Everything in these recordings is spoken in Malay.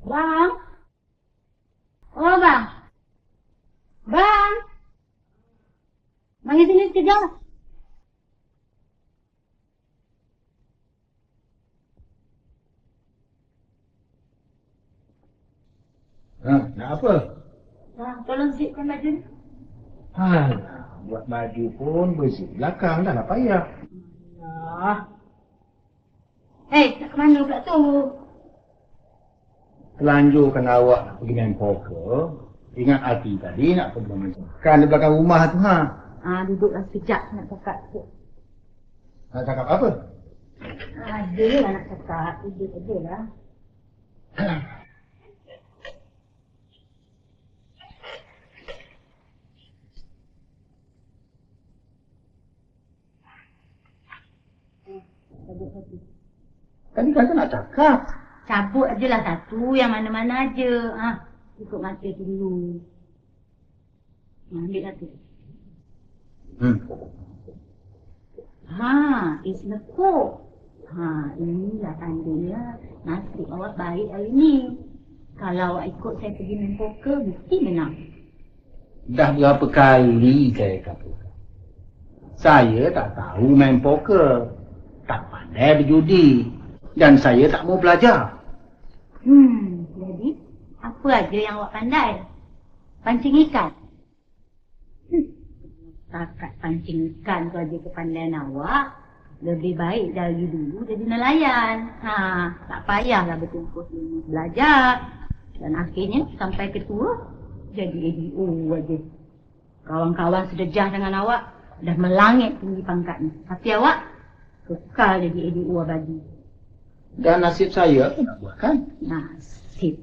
Bang? Oh, Bang? Bang? Mari sini sekejap. Nak apa? Bang, tolong zipkan baju ni. Buat baju pun bersih belakang dah lah payah. Nak ke mana pula tu? Telanjurkan awak nak pergi main poker. Ingat hati tadi nak pergi main poker. Kan di belakang rumah tu Duduklah sekejap nak cakap sikit. Nak cakap apa? Ada lah nak cakap. Duduk aja lah. Tadi kata nak cakap. Cabut ajalah satu, yang mana-mana aja. Ikut mata tu dulu. Ambil satu. Is lekuk. Inilah tandanya nasib awak baik hari ni. Kalau awak ikut saya pergi main poker, mesti menang. Dah berapa kali saya katakan. Saya tak tahu main poker. Tak pandai berjudi. Dan saya tak mau belajar. Jadi, apa aja yang awak pandai? Pancing ikan? Takat pancing ikan tu aja kepandaian awak. Lebih baik dari dulu jadi nelayan. Tak payahlah bertumpus belajar. Dan akhirnya sampai ketua, jadi ADO aja. Kawan-kawan sedejah dengan awak, dah melangit tinggi pangkatnya. Tapi awak, kekal jadi ADO abadi. Dan nasib saya tu nak buat kan? Nasib.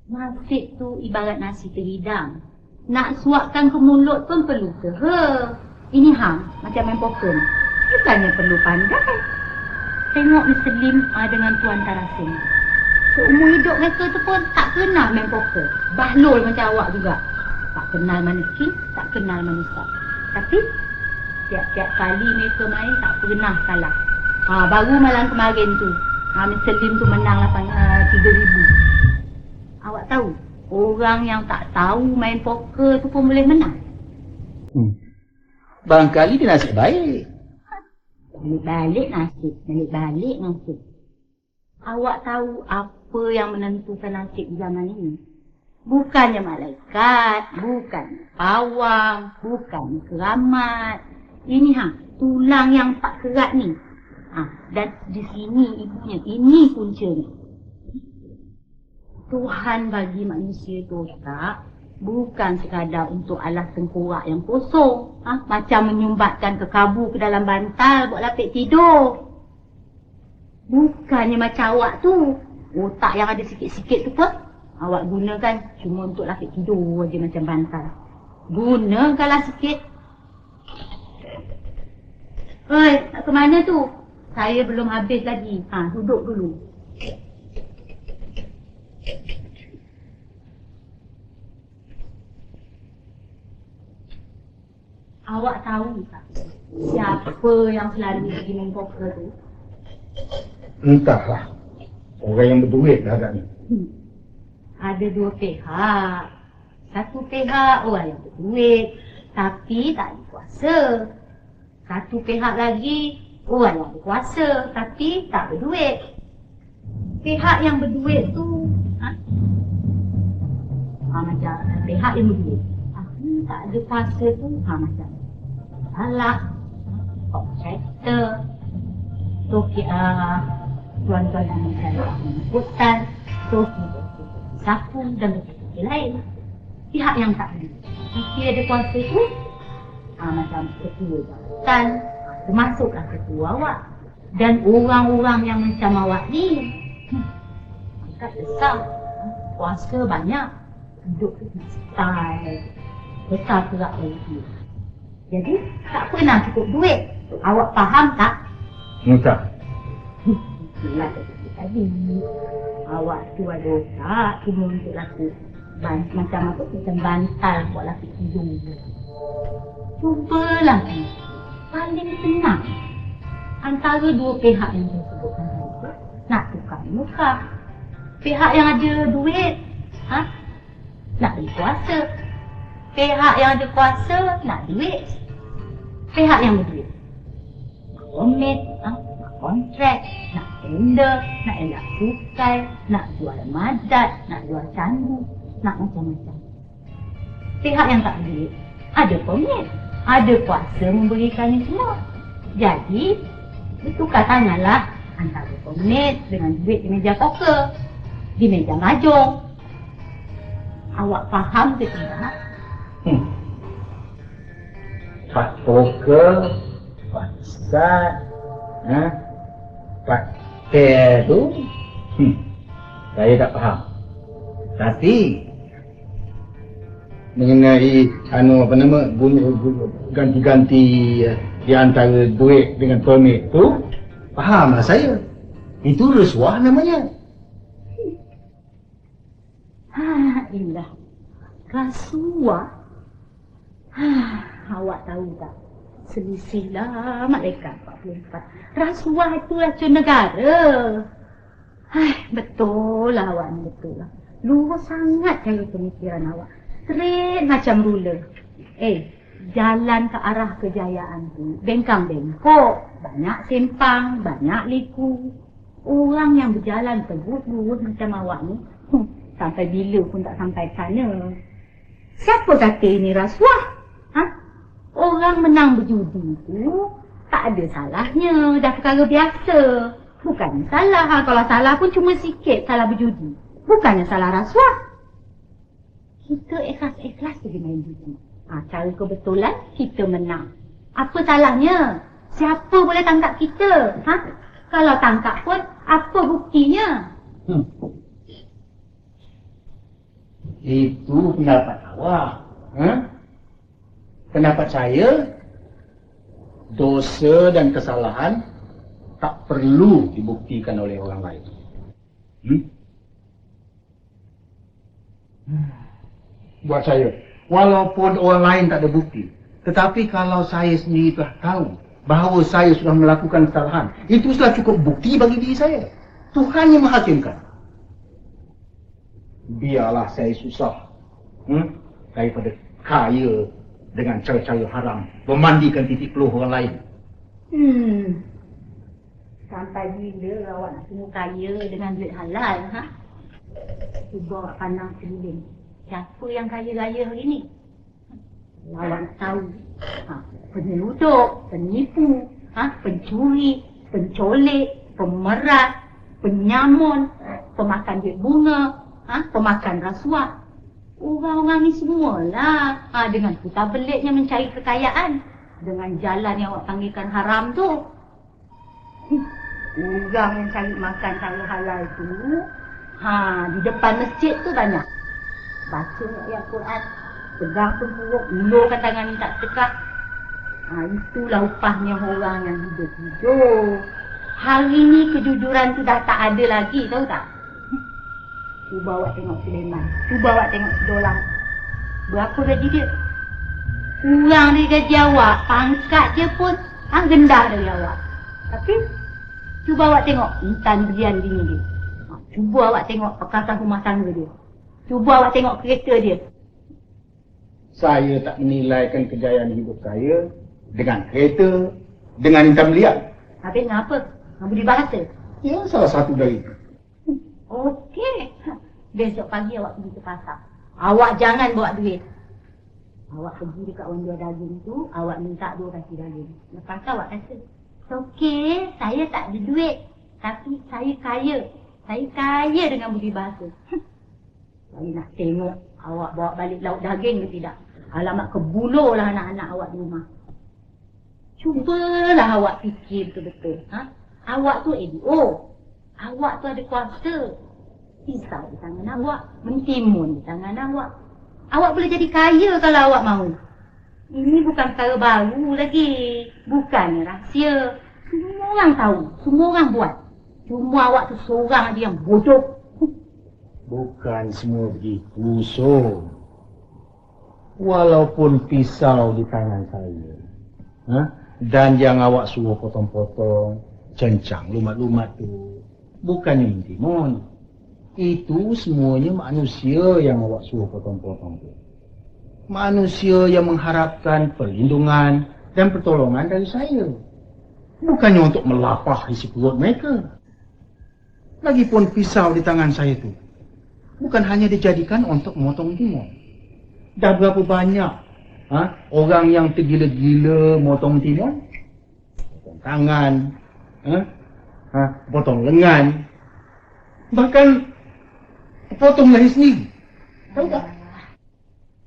Nasib tu ibarat nasi terhidang. Nak suapkan ke mulut pun perlu usaha. Ini macam main poker. Bukannya perlu pandai. Tengok Mr. Lim dengan Tuan Tarasin. Seumur hidup mereka tu pun tak kenal main poker. Bahlul macam awak juga. Tak kenal mana king, tak kenal mana star. Tapi tiap-tiap kali mereka main tak pernah kalah. Baru malam kemarin tu, Mr. Lim tu menang 3,000. Awak tahu, orang yang tak tahu main poker tu pun boleh menang. Barangkali dia nasib baik. Balik balik nasib. Awak tahu apa yang menentukan nasib zaman ini? Bukannya malaikat, bukan pawang, bukan keramat. Ini tulang yang tak kerat ni. Dan di sini ibunya, ini puncanya. Tuhan bagi manusia tu tak bukan sekadar untuk alas tengkorak yang kosong. Macam menyumbatkan kekabu ke dalam bantal buat lapik tidur. Bukannya macam awak tu, otak yang ada sikit-sikit tu pun awak gunakan cuma untuk lapik tidur je macam bantal. Gunakanlah sikit. Oi, nak ke mana tu? Saya belum habis lagi. Duduk dulu. Awak tahu tak siapa yang selalu pergi main poker tu? Entahlah. Orang yang berduit dah agaknya. Ada dua pihak. Satu pihak orang yang berduit tapi tak berkuasa. Satu pihak lagi orang yang berkuasa tapi tak berduit. Pihak yang berduit tu macam pihak yang berduit tak ada kuasa tu macam salah kontraktor toki tuan-tuan yang mencari hutan toki sapu dan toki lain. Pihak yang tak ada jika ada kuasa tu macam ketua jawatan termasuklah ketua awak dan orang-orang yang macam awak ni angkat besar kuasa banyak hidup tu style besar gerak lagi. Jadi tak pernah cukup duit. Awak faham tak? Tak. Itulah tadi. Awak tu ada otak cuma untuk laku macam apa macam bantal buat laku tidur. Cubalah. Paling senang antara dua pihak yang saya sebutkan tadi nak tukar muka. Pihak yang ada duit nak berkuasa. Pihak yang ada kuasa nak duit. Pihak yang berduit nak komit, nak kontrak, nak tender, nak elak sukai, nak jual madat, nak jual candu, nak macam-macam. Pihak yang tak berduit ada komit, ada kuasa memberikannya semua. Jadi bertukar tanganlah antara komit dengan duit di meja poker, di meja mahjong. Awak faham ke tidak? Pak poker, Pak Ustaz, Pak Ter tu, saya tak faham. Tapi mengenai ganti-ganti di antara duit dengan permit tu, fahamlah saya. Itu rasuah namanya. Ilah. Rasuah? Awak tahu tak? Selisihlah malaikat 44. Rasuah itu racun negara. Betul lah awak ni, betul lah. Luar sangat cara pemikiran awak. Straight macam ruler. Jalan ke arah kejayaan tu bengkang-bengkok. Banyak sempang, banyak liku. Orang yang berjalan terus-terus macam awak ni, sampai bila pun tak sampai sana. Siapa kata ini rasuah? Orang menang berjudi tu tak ada salahnya, dah perkara biasa. Bukannya salah, kalau salah pun cuma sikit salah berjudi. Bukannya salah rasuah. Kita ikhlas-ikhlas pergi main judi. Cara kebetulan kita menang. Apa salahnya? Siapa boleh tangkap kita? Kalau tangkap pun apa buktinya? Itu pendapat awak. Pendapat saya, dosa dan kesalahan tak perlu dibuktikan oleh orang lain. Buat saya, walaupun orang lain tak ada bukti, tetapi kalau saya sendiri telah tahu bahawa saya sudah melakukan kesalahan, itu sudah cukup bukti bagi diri saya. Tuhan yang menghakimkan. Biarlah saya susah daripada kaya dengan cara-cara haram, memandikan titik peluh orang lain. Sampai bila awak nak semua kaya dengan duit halal, ha? Cuba awak pandang sekeliling. Siapa yang kaya-raya hari ni? Awak nak tahu. Penyelundup, penipu, pencuri, pencolek, pemerat, penyamun, pemakan duit bunga, pemakan rasuah. Orang-orang ni semualah dengan putar beliknya mencari kekayaan dengan jalan yang awak panggilkan haram tu. Orang yang cari makan cara halal tu di depan masjid tu banyak. Baca ayat Quran, pegang pempuruk, ulurkan tangan ni tak tekak. Itulah upahnya orang yang hidup jujur. Hari ni kejujuran tu dah tak ada lagi, tahu tak? Cuba awak tengok Sulaiman. Cuba awak tengok Sidolang. Berapa gaji dia? Kurang dari gaji awak. Pangkat dia pun rendah dari awak. Tapi cuba awak tengok intan berian bini dia. Cuba awak tengok perkataan rumah tangga dia. Cuba awak tengok kereta dia. Saya tak menilaikan kejayaan hidup saya dengan kereta, dengan intan belian. Habis kenapa? Nak beri bahasa? Ya, salah satu dari itu. Okey. Besok pagi awak pergi ke pasar. Awak jangan bawa duit. Awak pergi dekat orang jual daging tu, awak minta 2 kaki daging. Lepas tu awak kata, okey, saya tak ada duit. Tapi saya kaya. Saya kaya dengan budi bahasa. Saya nak tengok awak bawa balik lauk daging ke tidak. Alamak, kebuluh lah anak-anak awak di rumah. Cubalah awak fikir betul-betul. Awak tu LDO. Awak tu ada kuasa. Pisau di tangan awak, mentimun di tangan awak. Awak boleh jadi kaya kalau awak mahu. Ini bukan perkara baru lagi. Bukan rahsia. Semua orang tahu. Semua orang buat. Cuma awak tu seorang aja yang bodoh. Bukan semua begitu, so. Walaupun pisau di tangan saya, dan yang awak suruh potong-potong, cencang lumat-lumat tu, bukannya mentimun. Itu semuanya manusia yang awak suruh potong-potong tu. Manusia yang mengharapkan perlindungan dan pertolongan dari saya. Bukannya untuk melapah isi perut mereka. Lagipun pisau di tangan saya tu bukan hanya dijadikan untuk memotong timun. Dah berapa banyak orang yang tergila-gila motong timun? Potong tangan, potong lengan, bahkan potong leher sendiri. Tahu tak?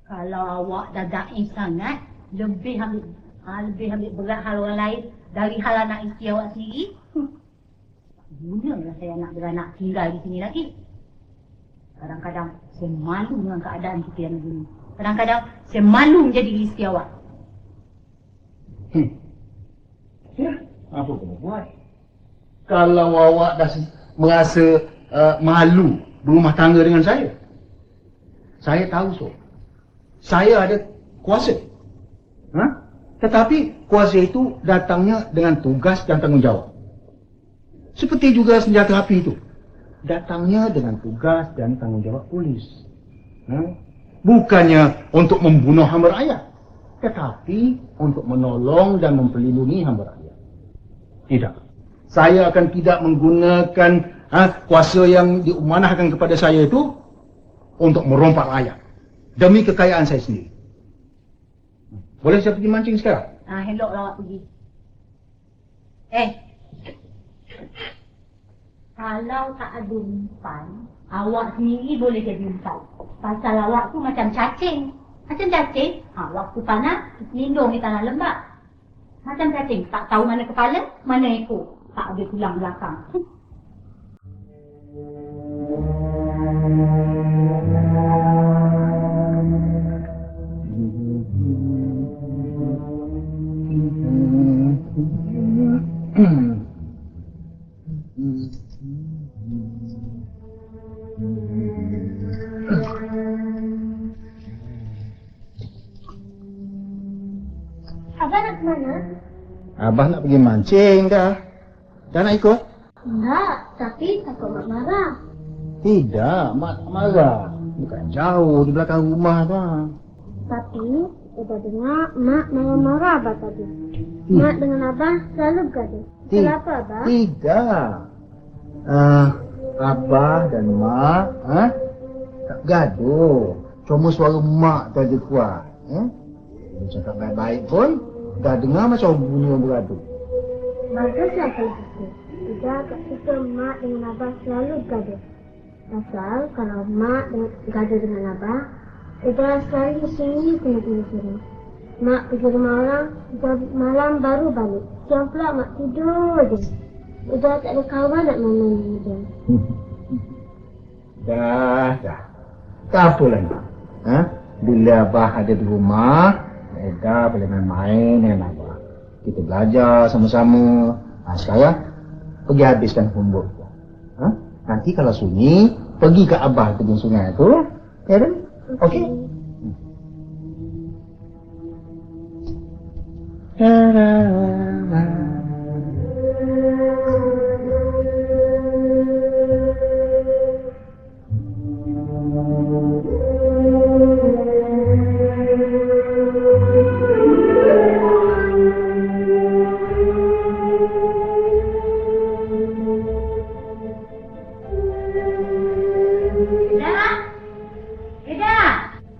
Kalau awak dah da'i sangat, lebih ambil berat hal orang lain dari hal anak isteri awak sendiri. Gunalah saya nak beranak tinggal di sini lagi. Kadang-kadang saya malu dengan keadaan kita yang begini. Kadang-kadang saya malu menjadi isteri awak. Ya, apa kena buat? Kalau awak dah merasa malu berumah tangga dengan saya tahu so. Saya ada kuasa. Tetapi kuasa itu datangnya dengan tugas dan tanggungjawab. Seperti juga senjata api itu. Datangnya dengan tugas dan tanggungjawab polis. Bukannya untuk membunuh hamba rakyat. Tetapi untuk menolong dan memperlindungi hamba rakyat. Tidak. Saya akan tidak menggunakan kuasa yang diumanahkan kepada saya itu untuk merompak rakyat. Demi kekayaan saya sendiri. Boleh saya pergi mancing sekarang? Eloklah awak pergi. Kalau tak ada umpan, awak sendiri boleh jadi umpan. Pasal awak tu macam cacing. Macam cacing, waktu panas, lindung di tanah lembap. Macam cacing, tak tahu mana kepala, mana ekor. Tak ada tulang belakang. Abah nak pergi mancing dah. Dah nak ikut? Enggak, tapi takut mak marah. Tidak, mak tak marah. Bukan jauh di belakang rumah tu. Tapi udah dengar mak marah-marah abah tadi. Mak dengan abah selalu bergaduh. Kenapa abah? Tidak. Abah dan mak tak gaduh. Cuma suara mak tadi kuat. Dia cakap baik-baik pun dah dengar macam bunyi orang bergaduh. Baguslah kalau gitu. Tidak tak suka mak dengan abah selalu bergaduh. Asal kalau mak bergaduh dengan abah, udah selalu sini kena sini. Mak pergi rumah orang, udah malam baru balik. Siang pula mak tidur je. Udah tak ada kawan nak main je. Dah. Tak apa lagi. Bila abah ada di rumah, Eda boleh main-main dengan abah. Kita belajar sama-sama. Sekarang, pergi habiskan homework. Nanti kalau sunyi, pergi ke abah tepi sungai tu. Ya kan? Okey?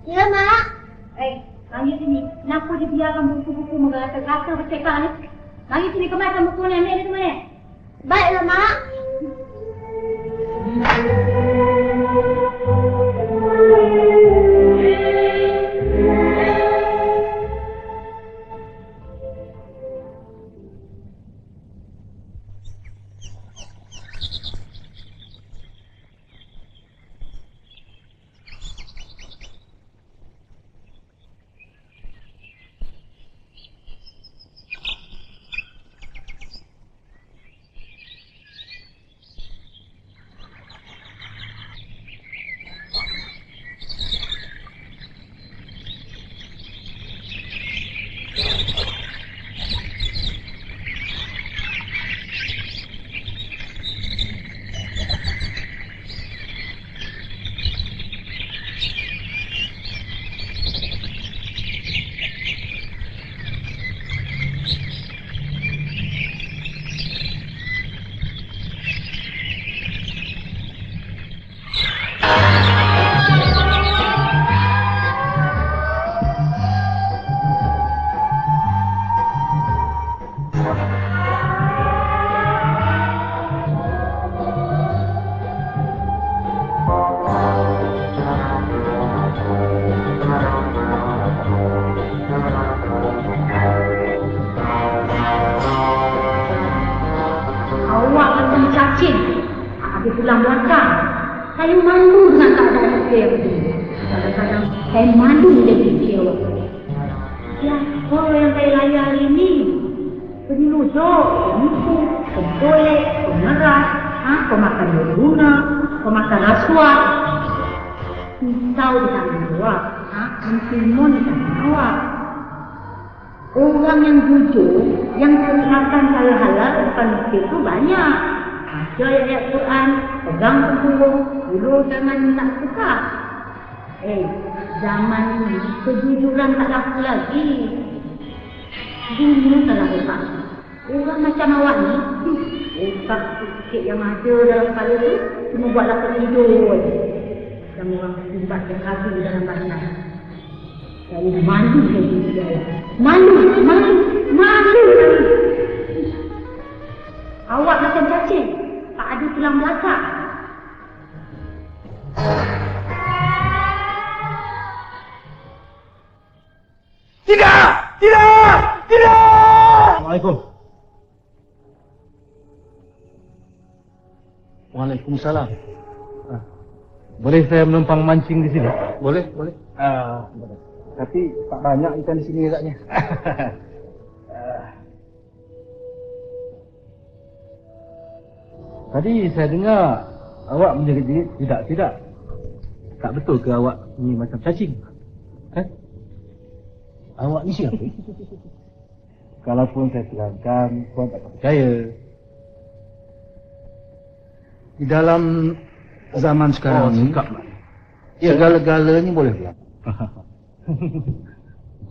Ya mak. Mari sini. Kenapa dia biarkan buku-buku merata-rata bercekak ni? Mari sini, kemaskan buku ni. Ambil dia ke mana? Baiklah mak. tulang belakang. Saya malu dengan keadaan saya begini. Kadang-kadang saya malu jadi dia waktu ini. Siapa yang saya layar ini? Penyelunjuk, penipu, pemboleh, pemeras, pemakan berguna, pemakan rasuah. Pisau di tangan awak, mentimun di tangan awak. Orang yang jujur, yang kelihatan halal-halal depan masjid itu banyak. Baca ayat Quran, pegang punggung, dulu jangan tak suka. Zaman ini kejujuran tak laku lagi. Dulu tak laku lagi. Orang macam awak ni, otak sikit yang ada dalam kepala tu, cuma buat laku tidur. Macam orang simbat yang habis dalam badan. Saya malu jadi dia. Malu. Awak macam cacing, tak ada tulang belakang. Tidak! Assalamualaikum. Waalaikumsalam. Boleh saya menumpang mancing di sini? Boleh. Tapi tak banyak ikan di sini agaknya. Tadi saya dengar awak menjerit-jerit. Tidak. Tak betul ke awak ni macam cacing? Awak ni siapa? Kalaupun saya terangkan, Tuan tak percaya. Di dalam zaman sekarang ni, Sikap Mak. segala-galanya boleh berlaku.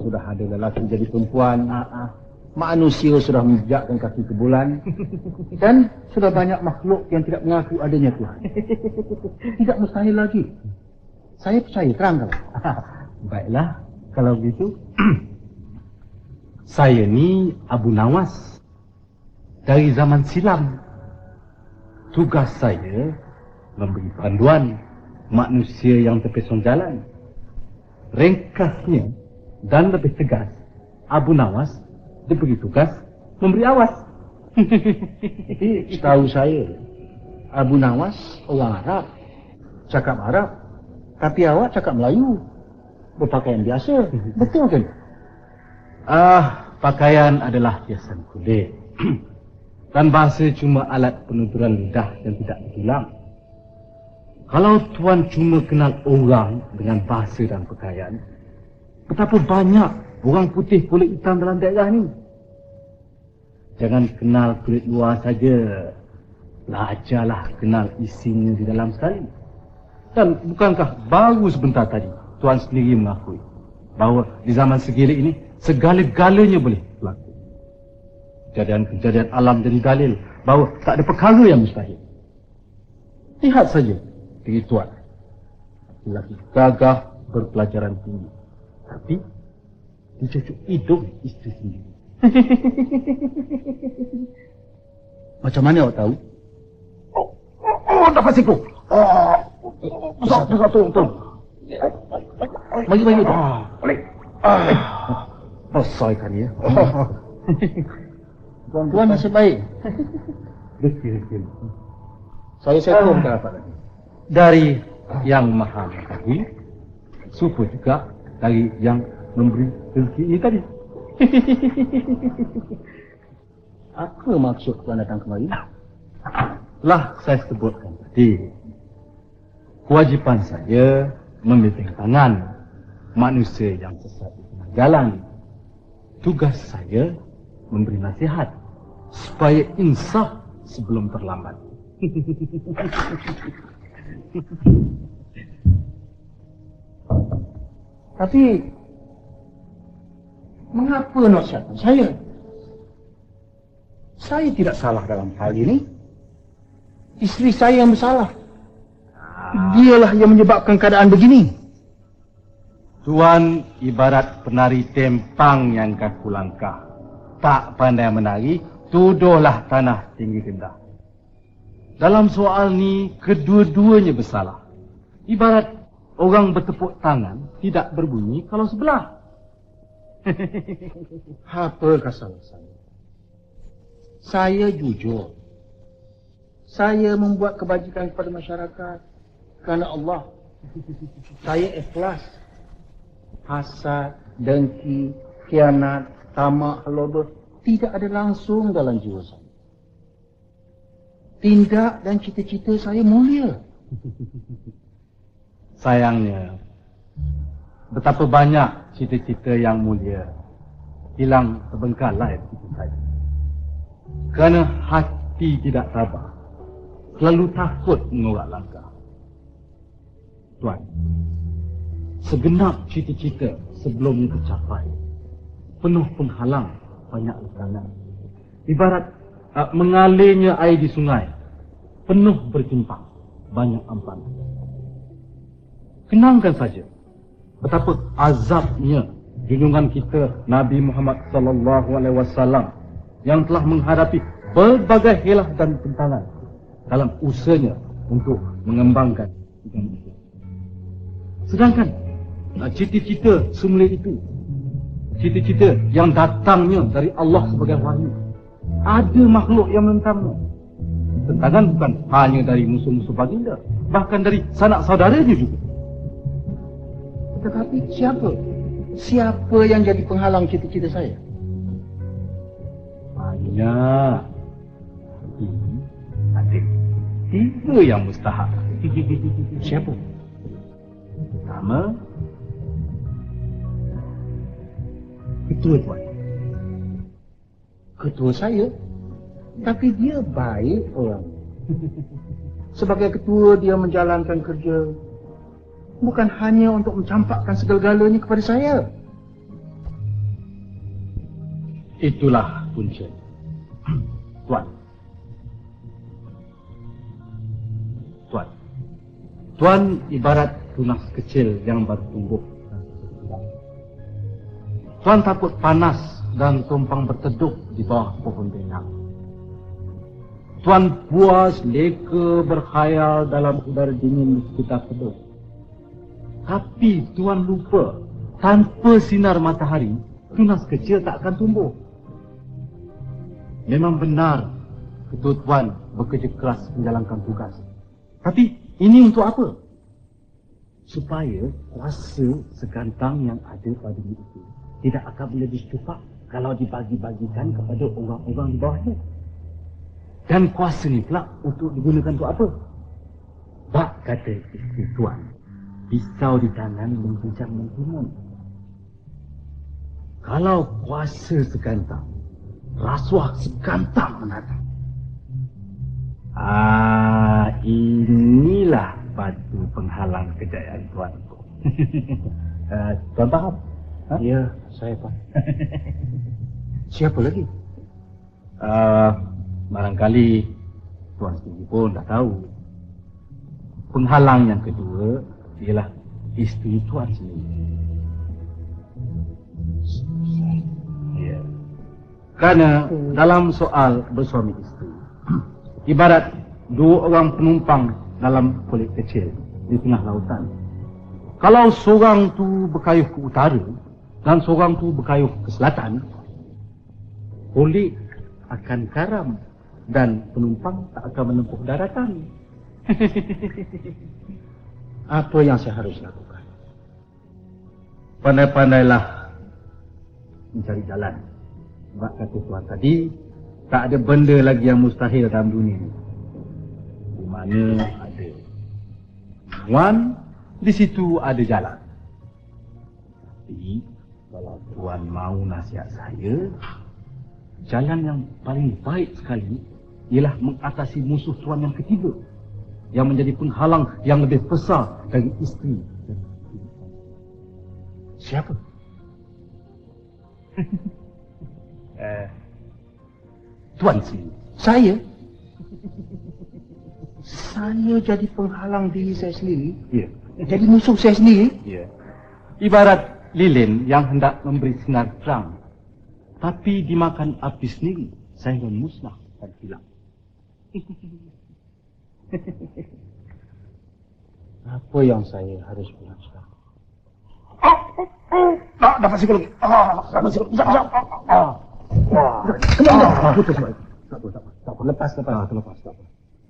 Sudah ada lelaki jadi perempuan. Manusia sudah menjejakkan kaki ke bulan. Dan sudah banyak makhluk yang tidak mengaku adanya Tuhan. Tidak mustahil lagi. Saya percaya, terangkan. Baiklah, kalau begitu. Saya ni Abu Nawas. Dari zaman silam. Tugas saya memberi panduan manusia yang terpesong jalan. Ringkasnya dan lebih tegas, Abu Nawas diberi tugas memberi awas. Tapi setahu saya, Abu Nawas orang Arab, cakap Arab, tapi awak cakap Melayu, berpakaian biasa. Betul kan? Pakaian adalah hiasan kulit. Dan bahasa cuma alat penuturan lidah yang tidak hilang. Kalau Tuan cuma kenal orang dengan bahasa dan pakaian, betapa banyak orang putih kulit hitam dalam daerah ni. Jangan kenal kulit luar saja. Belajarlah kenal isinya di dalam sekali. Dan bukankah baru sebentar tadi Tuan sendiri mengakui bahawa di zaman segilik ini segala-galanya boleh berlaku. Kejadian-kejadian alam jadi dalil bahawa tak ada perkara yang mustahil. Lihat saja diri Tuan. Lelaki gagah berpelajaran tinggi. Tapi dicucuk hidung isteri sendiri. Macam mana awak tahu? Dapat siku. Tolong. Bagi-bagi tu. Boleh. Selesaikan ya. Tuan nasib baik. Betul. Saya tahu bukan apa lagi. Dari yang maha mengetahui, supaya juga dari yang memberi rezeki ini tadi. Apa maksud Tuan datang kemari? Telah saya sebutkan tadi. Kewajipan saya membimbing tangan manusia yang sesat di tengah jalan. Tugas saya memberi nasihat supaya insaf sebelum terlambat. Tapi mengapa nasihatkan saya? Saya tidak salah dalam hal ini. Isteri saya yang bersalah. Dialah yang menyebabkan keadaan begini. Tuan ibarat penari tempang yang kaku langkah. Tak pandai menari, tuduhlah tanah tinggi rendah. Dalam soal ni, kedua-duanya bersalah. Ibarat orang bertepuk tangan tidak berbunyi kalau sebelah. Apakah salah saya? Saya jujur. Saya membuat kebajikan kepada masyarakat kerana Allah. Saya ikhlas. Hasad, dengki, khianat, tamak, haluba tidak ada langsung dalam jiwa saya. Tindak dan cita-cita saya mulia. Sayangnya, betapa banyak cita-cita yang mulia hilang terbengkalai begitu saja. Kerana hati tidak sabar, selalu takut mengorak langkah. Tuan, segenap cita-cita sebelumnya tercapai, penuh penghalang banyak rintangan. Ibarat mengalirnya air di sungai, penuh bertimpang, banyak ampan. Kenangkan saja betapa azabnya junjungan kita Nabi Muhammad sallallahu alaihi wasallam yang telah menghadapi berbagai hilah dan bentangan dalam usahanya untuk mengembangkan agama Islam. Sedangkan cita-cita semula itu, cita-cita yang datangnya dari Allah sebagai wahyu, ada makhluk yang menentangnya. Tentangan bukan hanya dari musuh-musuh baginda, bahkan dari sanak saudaranya juga. Tetapi siapa? Siapa yang jadi penghalang cita-cita saya? Banyak. Ini ada 3 yang mustahak. Siapa? Pertama, ketua Tuan. ketua saya. Tapi dia baik orang. Sebagai ketua dia menjalankan kerja bukan hanya untuk mencampakkan segala-galanya kepada saya. Itulah punca. Tuan. Tuan. Tuan ibarat tunas kecil yang baru tumbuh. Tuan takut panas dan tumpang berteduh di bawah pohon rindang. Tuan puas leka berkhayal dalam udara dingin di sekitar teduh. Tapi Tuan lupa, tanpa sinar matahari, tunas kecil tak akan tumbuh. Memang benar, ketua Tuan bekerja keras menjalankan tugas. Tapi ini untuk apa? Supaya kuasa segantang yang ada pada diri itu tidak akan boleh dicupak kalau dibagi-bagikan kepada orang-orang di bawahnya. Dan kuasa ni pula untuk digunakan untuk apa? Bak kata isteri Tuan, pisau di tangan mengguncang mentimun. Kalau kuasa segantang, rasuah segantang menatang. Inilah batu penghalang kejayaan Tuanku. Tuan faham? Ha? Ya, saya faham. Siapa lagi? Barangkali Tuan sendiri pun dah tahu. Penghalang yang kedua ialah isteri Tuan sendiri. Ya. Kerana dalam soal bersuami isteri, ibarat dua orang penumpang dalam kulit kecil di tengah lautan. Kalau seorang tu berkayuh ke utara dan seorang tu berkayuh ke selatan, kulit akan karam dan penumpang tak akan menempuh daratan. Apa yang saya harus lakukan? Pandai-pandailah mencari jalan. Sebab kata Tuan tadi, tak ada benda lagi yang mustahil dalam dunia ini. Di mana ada Tuan, di situ ada jalan. Tapi kalau Tuan mau nasihat saya, jalan yang paling baik sekali ialah mengatasi musuh Tuan yang ketiga, yang menjadi penghalang yang lebih besar dari isteri. Siapa? Tuan sendiri. Saya? Saya jadi penghalang diri saya sendiri? Ya. Jadi musuh saya sendiri? Ya. Ibarat lilin yang hendak memberi sinar terang, tapi dimakan api sendiri sehingga musnah dan hilang. Apa yang saya harus buat sekarang? Dapat psikologi. Dapat psikologi. Putus baik. Tak apa. Lepas.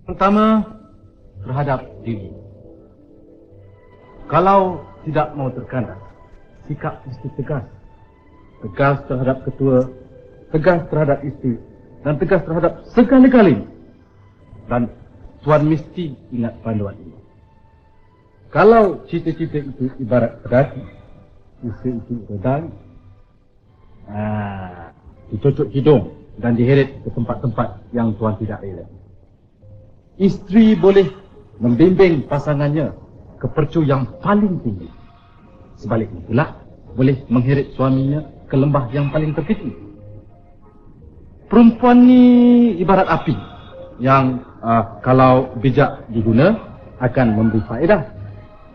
Pertama, terhadap diri. Kalau tidak mau terkandas, sikap mesti tegas. Tegas terhadap ketua, tegas terhadap isteri, dan tegas terhadap segala-galanya. Dan Tuan mesti ingat panduan ini. Kalau cita-cita itu ibarat pedati, usaha itu redang, ditutup hidung dan diheret ke tempat-tempat yang Tuan tidak rela. Isteri boleh membimbing pasangannya ke percu yang paling tinggi. Sebaliknya pula, boleh mengheret suaminya ke lembah yang paling terkecil. Perempuan ni ibarat api yang kalau bijak diguna akan memberi faedah.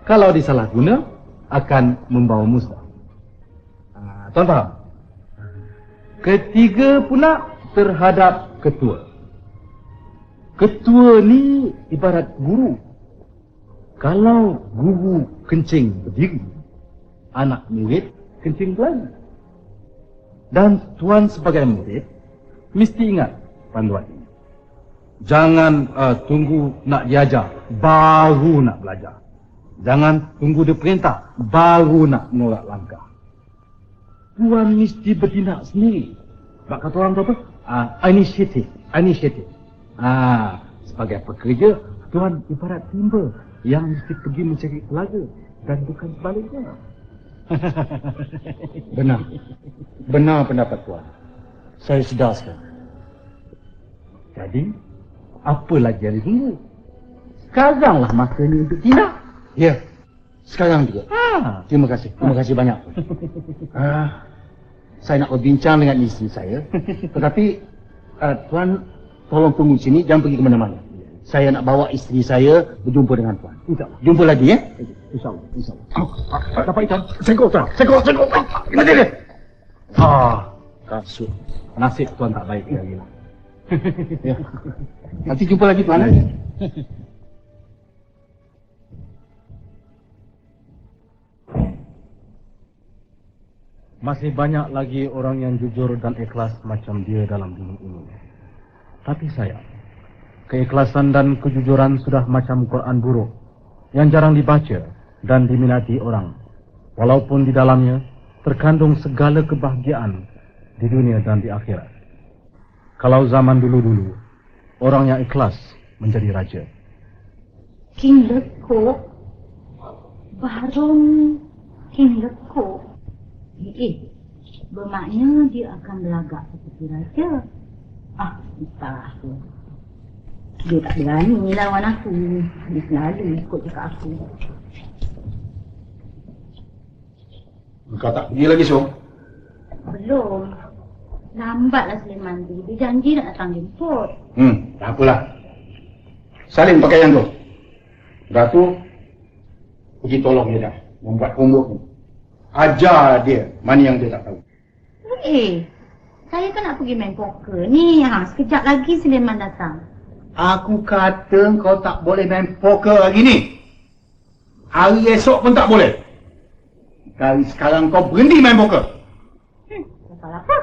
Kalau disalahguna akan membawa musnah. Tuan faham? Ketiga pula terhadap ketua. Ketua ni ibarat guru. Kalau guru kencing berdiri, anak murid kencing berlari. Dan Tuan sebagai murid mesti ingat panduan ini. Jangan tunggu nak diajar, baru nak belajar. Jangan tunggu dia perintah, baru nak menolak langkah. Tuan mesti bertindak sendiri. Sebab kata orang tu apa? Inisiatif. Sebagai pekerja, Tuan ibarat timba yang mesti pergi mencari telaga dan bukan sebaliknya. Benar pendapat Tuan. Saya sedar sekarang. Jadi, apa lagi yang ditunggu? Sekaranglah masanya untuk tindak. Ya, sekarang juga. Terima kasih banyak. Saya nak berbincang dengan isteri saya. Tetapi, Tuan tolong tunggu sini, jangan pergi ke mana-mana. Saya nak bawa isteri saya berjumpa dengan Tuan. Jumpa lagi, ya? InsyaAllah. Dapat ikan. Sengkok, Tuan. Sengkok. Mati dia. Kasut. Nasib Tuan tak baik lagi lah. Ya. Nanti jumpa lagi, Tuan. Masih banyak lagi orang yang jujur dan ikhlas macam dia dalam dunia ini. Tapi sayang, keikhlasan dan kejujuran sudah macam Quran buruk yang jarang dibaca dan diminati orang. Walaupun di dalamnya terkandung segala kebahagiaan di dunia dan di akhirat. Kalau zaman dulu-dulu, orang yang ikhlas menjadi raja. King Lekuk, Barong King Lekuk. Bermakna dia akan berlagak seperti raja. Entah aku. Dia tak berani lawan aku. Dia selalu ikut cakap aku. Kau tak pergi lagi, Som? Belum. Lambatlah Sulaiman tu. Dia janji nak datang jemput. Tak apalah. Salin pakaian tu. Ratu, pergi tolong dia dah. Membuat homework ni. Ajar dia mana yang dia tak tahu. Saya kan nak pergi main poker ni. Sekejap lagi Sulaiman datang. Aku kata kau tak boleh main poker hari ni. Hari esok pun tak boleh. Dari sekarang kau berhenti main poker. Pasal apa?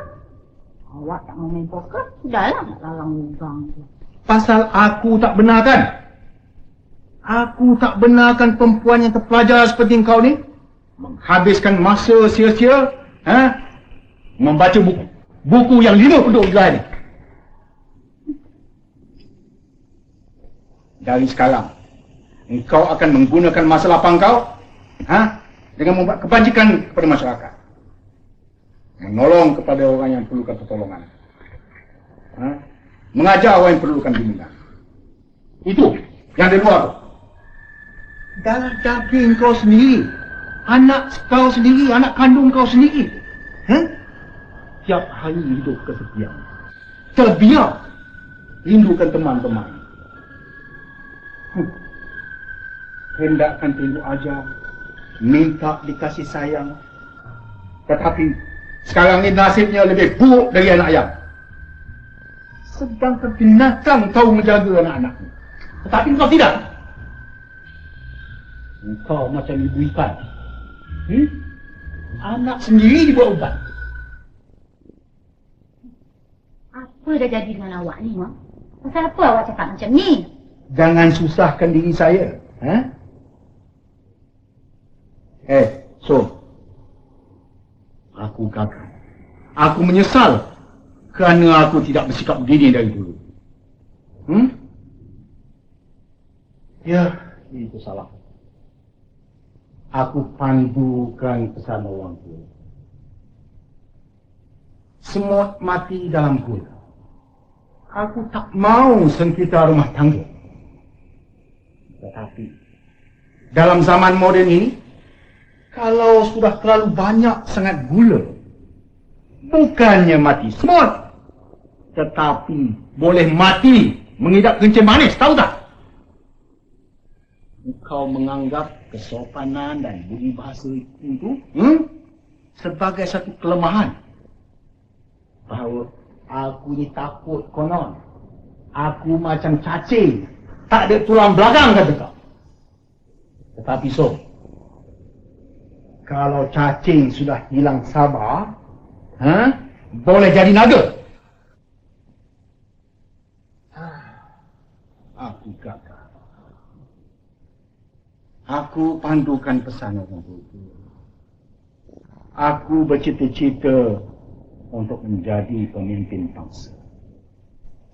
Awak tak mau main poker? Sudahlah nak larang lubang tu. Pasal aku tak benarkan. Aku tak benarkan perempuan yang terpelajar seperti kau ni menghabiskan masa sia-sia membaca buku yang 50 gila ni. Dari sekarang engkau akan menggunakan masa lapang kau dengan membuat kebajikan kepada masyarakat, menolong kepada orang yang perlukan pertolongan, mengajar orang yang perlukan bimbingan. Itu yang di luar tu. Darah daging kau sendiri, anak kau sendiri, anak kandung kau sendiri, tiap hari hidup kesepian, terbiar, rindukan teman-teman, hendakkan tunduk ajar, minta dikasih sayang. Tetapi sekarang ni nasibnya lebih buruk dari anak ayam. Sedangkan binatang tahu menjaga anak-anaknya, tetapi engkau tidak. Engkau macam ibu ikan. Anak sendiri dibuat ubat. Apa dah jadi dengan awak ni, Mak? Pasal apa awak cakap macam ni? Jangan susahkan diri saya. Aku gagal. Aku menyesal kerana aku tidak bersikap begini dari dulu. Ya, itu salah. Aku pandukan pesan orang tua. Semut mati dalam gula. Aku tak mau sengketa rumah tangga. Tetapi dalam zaman moden ini, kalau sudah terlalu banyak sangat gula, bukannya mati semut, tetapi boleh mati mengidap kencing manis, tahu tak? Engkau menganggap kesopanan dan budi bahasa itu sebagai satu kelemahan. Bahawa aku ni takut konon. Aku macam cacing, tak ada tulang belakang, kata kau. Tetapi kalau cacing sudah hilang sabar, boleh jadi naga. Aku gagal. Aku pandukan pesan orang tua. Aku bercita-cita untuk menjadi pemimpin bangsa.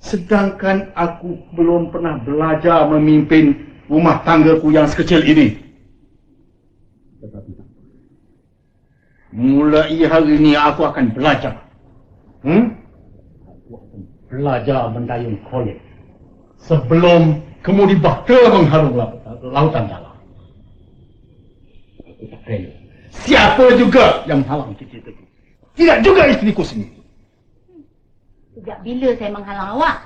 Sedangkan aku belum pernah belajar memimpin rumah tanggaku yang sekecil ini. Tetapi mulai hari ini aku akan belajar. Belajar mendayung kolek sebelum kamu dibakar mengharung lautan dalam. Aku tak rela. Siapa juga yang menghalang cita-cita itu? Tidak juga isteriku sendiri. Sejak bila saya menghalang awak?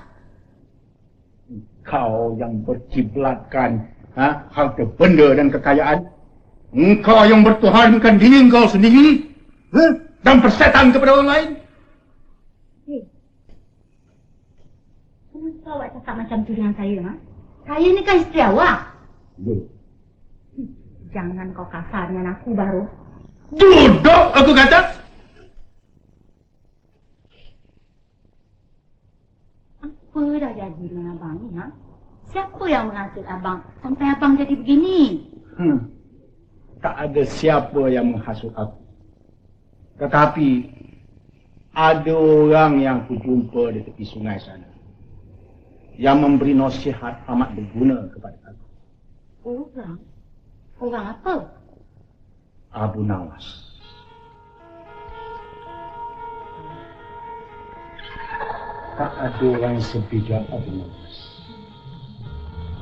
Kau yang berkiblatkan harta benda dan kekayaan. Engkau yang bertuhankan diri engkau sendiri dan bersetan kepada orang lain. Kenapa awak cakap macam tu dengan saya? Ha? Saya ni kan isteri awak. Jangan kau kasar dengan aku baru. Duduk aku kata. Apa dah jadi dengan abang ni? Ha? Siapa yang menghasil abang sampai abang jadi begini? Tak ada siapa yang menghasut aku. Tetapi ada orang yang kujumpa di tepi sungai sana yang memberi nasihat amat berguna kepada aku. Orang? Orang apa? Abu Nawas. Tak ada orang sebijak Abu Nawas.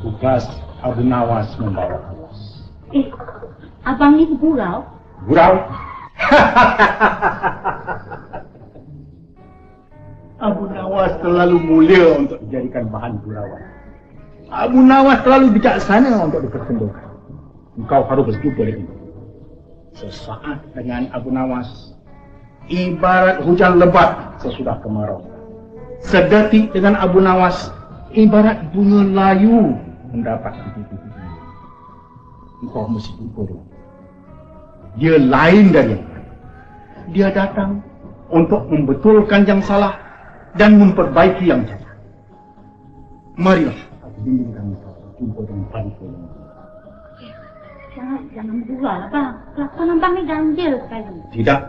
Tugas Abu Nawas membawa awas. Abang ni gurau? Gurau? Abu Nawas terlalu mulia untuk dijadikan bahan gurauan. Abu Nawas terlalu bijaksana untuk diperkenalkan. Engkau harus berjumpa dengan dia. Sesaat dengan Abu Nawas, ibarat hujan lebat sesudah kemarau. Sedetik dengan Abu Nawas, ibarat bunga layu mendapat bibit-bibit. Engkau mesti jumpa dia. Dia lain dari yang lain. Dia datang untuk membetulkan yang salah dan memperbaiki yang cacat. Marilah aku bimbingkan engkau jumpa dengan pantai yang Jangan gurau lah bang. Kelakuan abang ni ganjil sekali. Tidak.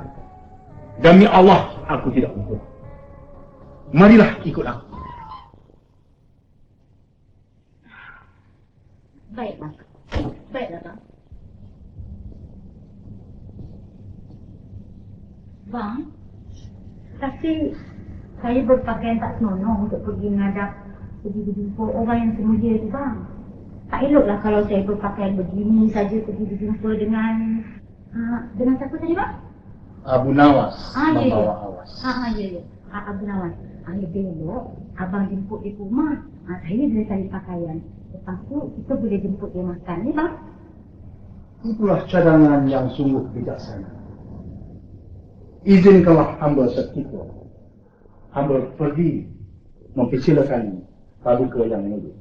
Demi Allah, aku tidak untuk. Marilah ikut aku. Baiklah. Baiklah bang. Bang, tapi saya berpakaian tak senonoh untuk pergi menghadap, pergi berjumpa orang yang semulia tu bang. Tak eloklah kalau saya berpakaian begini saja pergi berjumpa dengan siapa tadi bang? Abu Nawas membawa awas. Ya. Abu Nawas. Lebih elok abang jemput di rumah. Saya boleh cari pakaian. Lepas tu kita boleh jemput dia makan ni bang. Itulah cadangan yang sungguh bijaksana. Izinkanlah hamba seketika. Hamba pergi mempersilakan paduka yang mulia.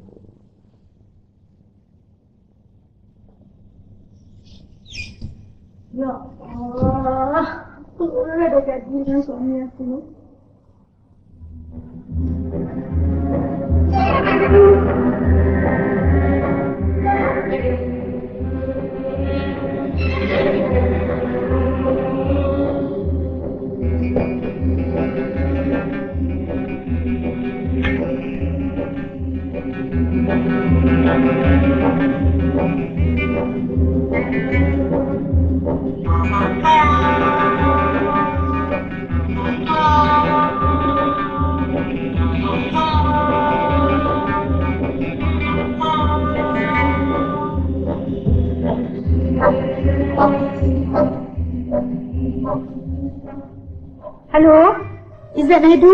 Ya Allah, apa dah jadi dengan suami aku? Hello, is that Naidu?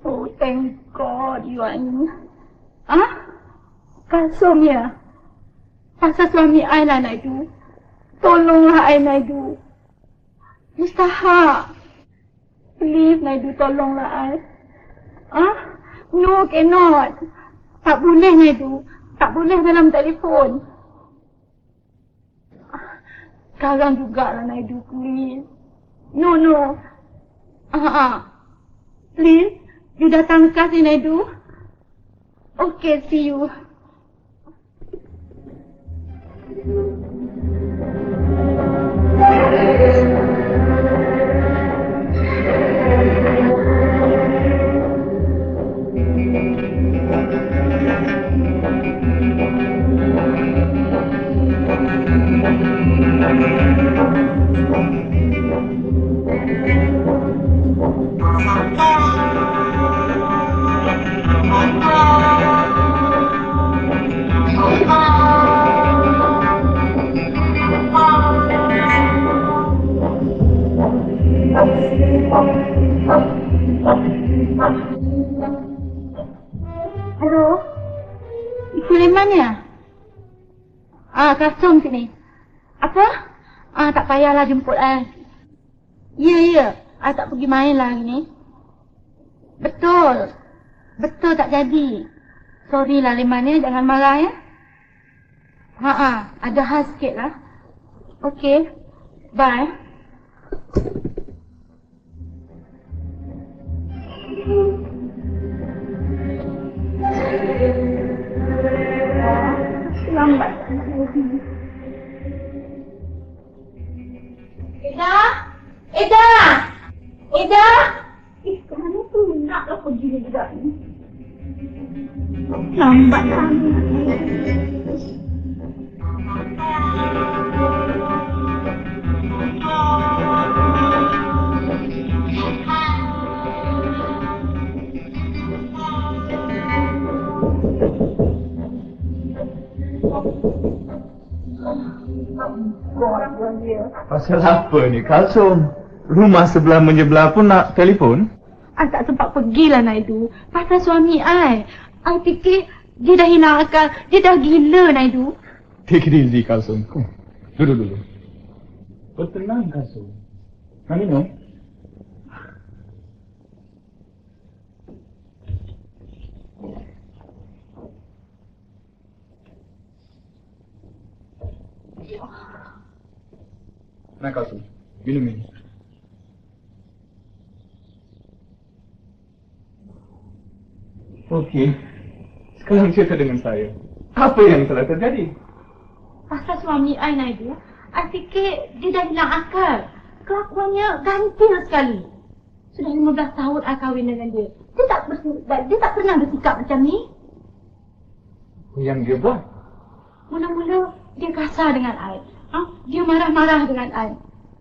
Oh, thank God you are in. Kasum ya? Pasal suami I lah Naidu. Tolonglah I Naidu. Mustahak. Please Naidu, tolonglah I. No, cannot. Tak boleh Naidu. Tak boleh dalam telefon. Sekarang jugalah Naidu, please. No. Please, you datang ke sini, Naidu. Okay, see you. Halo? Ibu Leman ya? Kasum sini. Apa? Tak payahlah jemput Ya. Tak pergi main lah hari ni. Betul tak jadi. Sorry lah Leman ya, jangan marah ya. Ada hal sikit lah. Okey, bye. Lambat. Eda! Kemana tu? Naklah pergi ni budak ni. Lambat sangat. Pasal apa ni, Kalsum? Rumah sebelah menyebelah pun nak telefon? I tak sempat pergilah Naidu. Pasal suami I fikir dia dah hilang akal. Dia dah gila Naidu. Take it easy, Kalsum. Duduk. Bertenang, Kalsum. Nak minum? Nak, Kalsum. Minum ini. Okey. Sekarang cerita dengan saya. Apa yang telah terjadi? Pasal suami I Naidu, I fikir dia dah hilang akal. Kelakuannya gantil sekali. Sudah 15 tahun I kahwin dengan dia. Dia tak pernah bersikap macam ni. Yang dia buat? Mula-mula dia kasar dengan I. Dia marah-marah dengan I.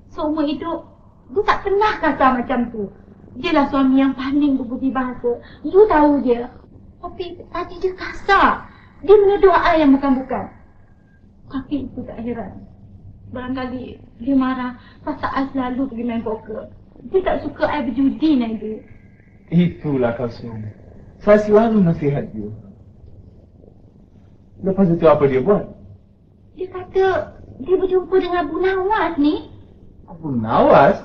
Seumur hidup, dia tak pernah kasar macam tu. Dialah suami yang paling berbudi bahasa. You tahu dia. Tapi tadi dia kasar. Dia menuduh I yang bukan-bukan. Tapi itu tak heran. Barangkali dia marah pasal I selalu pergi main poker. Dia tak suka I berjudi, Naidu. Itulah Kalsum. Saya selalu nasihat dia. Lepas itu apa dia buat? Dia kata dia berjumpa dengan Abu Nawas ni. Abu Nawas?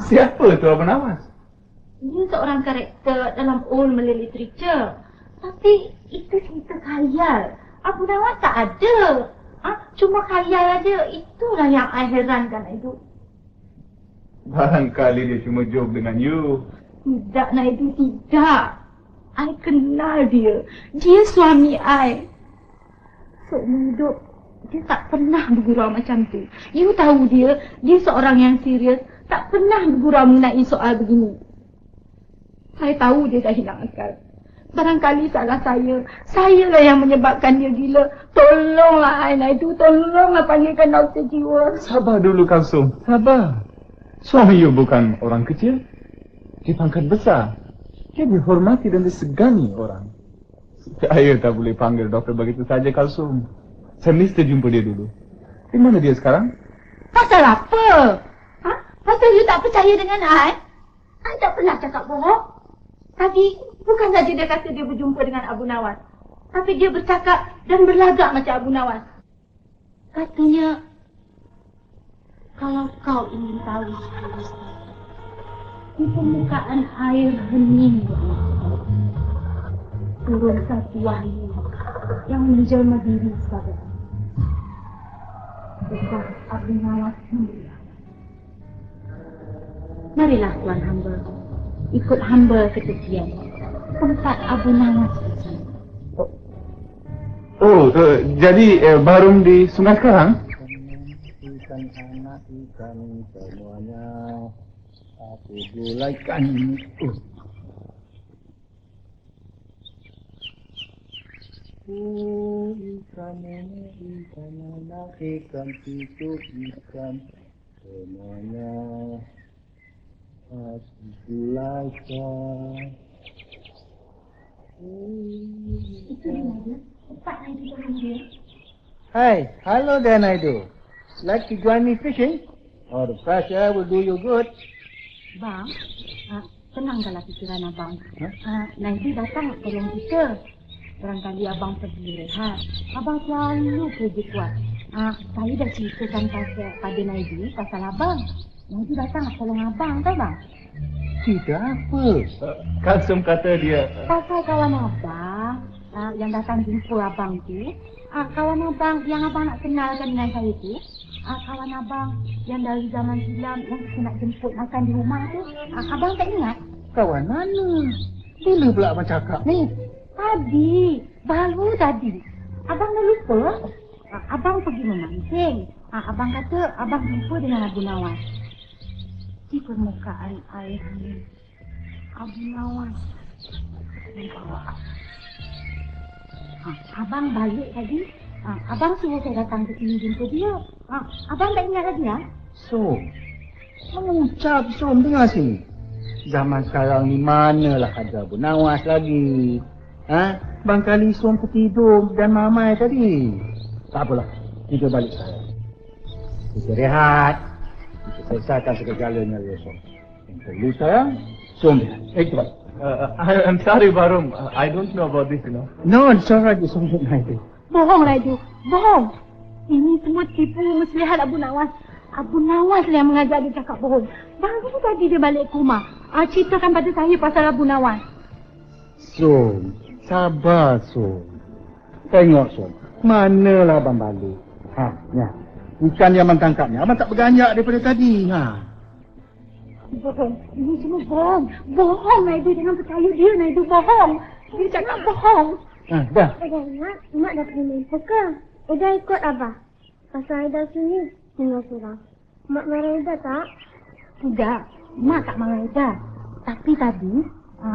Siapa tu Abu Nawas? Dia seorang karakter dalam old Malay literature. Tapi itu cerita khayal. Abu Nawas tak ada. Cuma khayal aja. Itulah yang I herankan itu. Barangkali dia cuma joke dengan you. Tidak, Naidu, tidak. I kenal dia. Dia suami I. Seumur hidup, dia tak pernah bergurau macam tu. You tahu dia seorang yang serius. Tak pernah bergurau mengenai soal begini. Saya tahu dia dah hilang akal. Barangkali salah saya. Sayalah yang menyebabkan dia gila. Tolonglah Naidu, tolonglah panggilkan doktor jiwa. Sabar dulu, Kalsum. Sabar. Suami you bukan orang kecil. Dia pangkat besar. Dia dihormati dan disegani orang. Saya tak boleh panggil doktor begitu saja, Kalsum. Saya mesti jumpa dia dulu. Di mana dia sekarang? Pasal apa? Pasal you tak percaya dengan I? I tak pernah cakap bohong. Tadi, bukan saja dia kata dia berjumpa dengan Abu Nawas. Tapi dia bercakap dan berlagak macam Abu Nawas. Katanya, kalau kau ingin tahu, di permukaan air hening, turun satu wahyu yang menjelma diri sebagai sebab Abu Nawas sendiri. Marilah Tuan hamba, ikut hamba ke tepian tempat Abu Nawas bersama. Jadi baru di sungai sekarang? Ikan anak ikan semuanya aku bulaikan. Ikan ini ikan anak ikan cucu ikan semuanya aku bulaikan. Hi, hello there, Naidu. Like to join me fishing? Or the fresh air will do you good. Bang, tenangkanlah pikiran abang. Nanti datang tolong kita. Barangkali abang pergi rehat. Abang selalu kerja kuat. Saya dah ceritakan pada Naidi pasal abang. Nanti datang tolong abang, tahu bang? Tidak apa. Kalsum kata dia. Pasal kawan abang yang datang jumpa abang tu. Kawan abang yang abang nak kenalkan dengan saya tu. Kawan abang yang dari zaman silam yang kita nak jemput makan di rumah tu. Abang tak ingat? Kawan mana? Bila pula abang cakap ni? Tadi. Baru tadi. Abang dah lupa? Abang pergi memancing. Abang kata abang jumpa dengan Abu Nawas. Di permukaan air ni. Abu Nawas. Abang balik tadi. Abang suruh saya datang ke sini jumpa dia. Abang tak ingat lagi ya? Som, mengucap Som, dengar sini. Zaman sekarang ni manalah ada Abu Nawas lagi. Bangkali Som tertidur dan mamai tadi. Tak apalah, kita balik sekarang. Kita rehat. Kita selesaikan segala-galanya ya Som. Yang perlu sekarang, Som. Kita balik. I'm sorry, Barum. I don't know about this, you know. No, it's alright, Som. Bohonglah itu. Bohong. Ini semua tipu muslihat Abu Nawas. Abu Nawas lah yang mengajar dia cakap bohong. Baru tadi dia balik ke rumah. Ceritakan pada saya pasal Abu Nawas. Som, sabar Som. Tengok Som, manalah abang balik. Ya. Ikan yang abang tangkapnya, abang tak berganjak daripada tadi. Bohong. Ini semua bohong. Bohong Naidu. Jangan percaya dia Naidu. Bohong. Dia cakap bohong. Dah. Mak dah pergi main poker. Ida ikut Abah. Pasal Ida sini tinggal seorang. Mak marah Ida tak? Tidak. Mak tak marah Ida. Tapi tadi,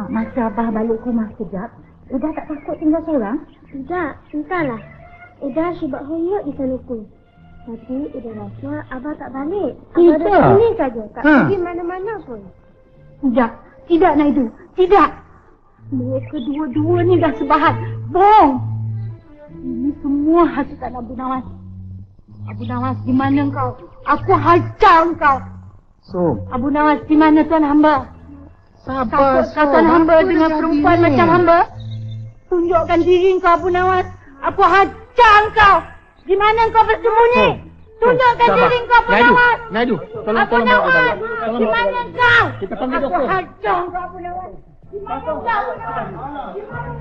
masa Abah balik ke rumah sekejap, Ida tak takut tinggal seorang? Tidak. Entahlah. Ida sibuk hoyok di sana tu. Tapi Ida rasa Abah tak balik. Abah dah sini saja. Tak pergi mana-mana pun. Tidak. Tidak Naidu. Tidak. Mereka dua-dua ni dah sebahat. Bohong. Ini semua hasutan Abu Nawas. Abu Nawas, di mana kau? Aku hajar kau. Som. Abu Nawas, di mana tuan hamba? Sabar, Takut tuan hamba dengan perempuan macam hamba? Tunjukkan diri kau, Abu Nawas. Aku hajar kau. Di mana kau bersembunyi? Tunjukkan diri kau, Abu Nawas. Naidu, Abu Nawas, di mana kau? Kita panggil Aku doktor. hajar kau, Abu Nawas. Di mana kau? Di mana